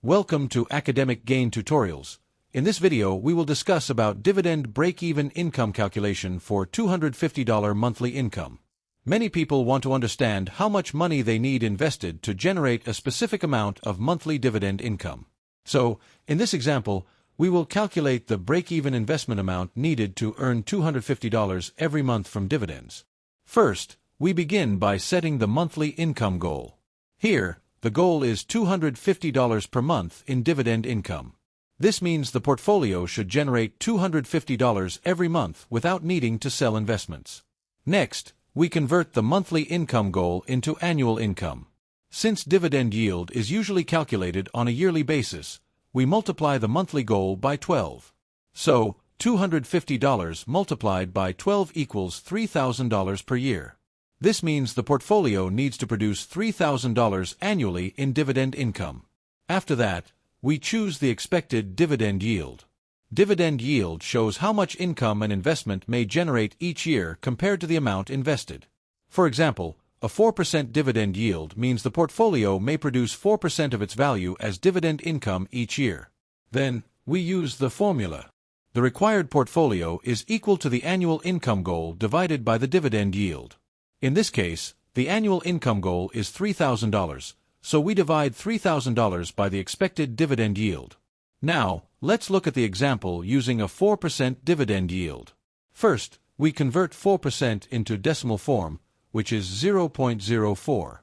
Welcome to Academic Gain Tutorials. In this video, we will discuss about dividend break-even income calculation for $250 monthly income. Many people want to understand how much money they need invested to generate a specific amount of monthly dividend income. So, in this example, we will calculate the break-even investment amount needed to earn $250 every month from dividends. First, we begin by setting the monthly income goal. Here, the goal is $250 per month in dividend income. This means the portfolio should generate $250 every month without needing to sell investments. Next, we convert the monthly income goal into annual income. Since dividend yield is usually calculated on a yearly basis, we multiply the monthly goal by 12. So, $250 multiplied by 12 equals $3,000 per year. This means the portfolio needs to produce $3,000 annually in dividend income. After that, we choose the expected dividend yield. Dividend yield shows how much income an investment may generate each year compared to the amount invested. For example, a 4% dividend yield means the portfolio may produce 4% of its value as dividend income each year. Then, we use the formula. The required portfolio is equal to the annual income goal divided by the dividend yield. In this case, the annual income goal is $3,000, so we divide $3,000 by the expected dividend yield. Now, let's look at the example using a 4% dividend yield. First, we convert 4% into decimal form, which is 0.04.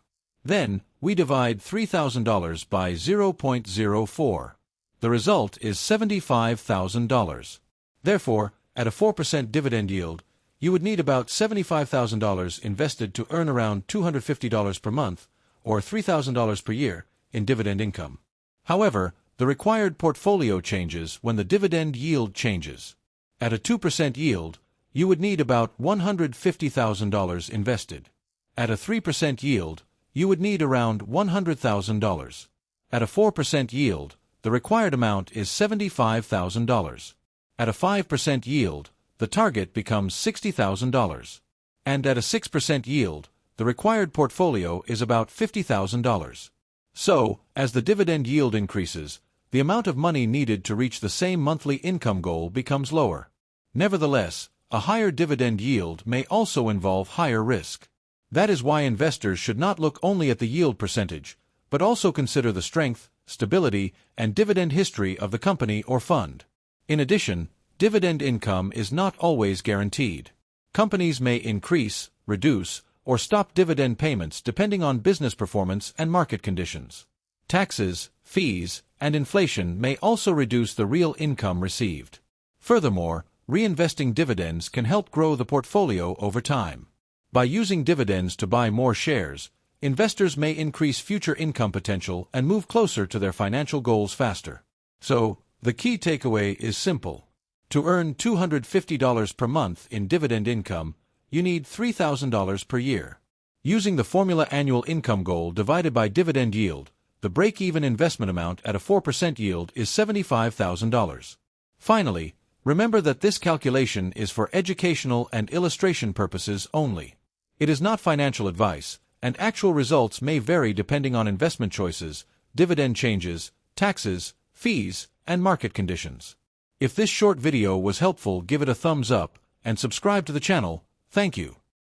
Then, we divide $3,000 by 0.04. The result is $75,000. Therefore, at a 4% dividend yield, you would need about $75,000 invested to earn around $250 per month, or $3,000 per year, in dividend income. However, the required portfolio changes when the dividend yield changes. At a 2% yield, you would need about $150,000 invested. At a 3% yield, you would need around $100,000. At a 4% yield, the required amount is $75,000. At a 5% yield, the target becomes $60,000. And at a 6% yield, the required portfolio is about $50,000. So, as the dividend yield increases, the amount of money needed to reach the same monthly income goal becomes lower. Nevertheless, a higher dividend yield may also involve higher risk. That is why investors should not look only at the yield percentage, but also consider the strength, stability, and dividend history of the company or fund. In addition, dividend income is not always guaranteed. Companies may increase, reduce, or stop dividend payments depending on business performance and market conditions. Taxes, fees, and inflation may also reduce the real income received. Furthermore, reinvesting dividends can help grow the portfolio over time. By using dividends to buy more shares, investors may increase future income potential and move closer to their financial goals faster. So, the key takeaway is simple. To earn $250 per month in dividend income, you need $3,000 per year. Using the formula annual income goal divided by dividend yield, the break-even investment amount at a 4% yield is $75,000. Finally, remember that this calculation is for educational and illustration purposes only. It is not financial advice, and actual results may vary depending on investment choices, dividend changes, taxes, fees, and market conditions. If this short video was helpful, give it a thumbs up and subscribe to the channel. Thank you.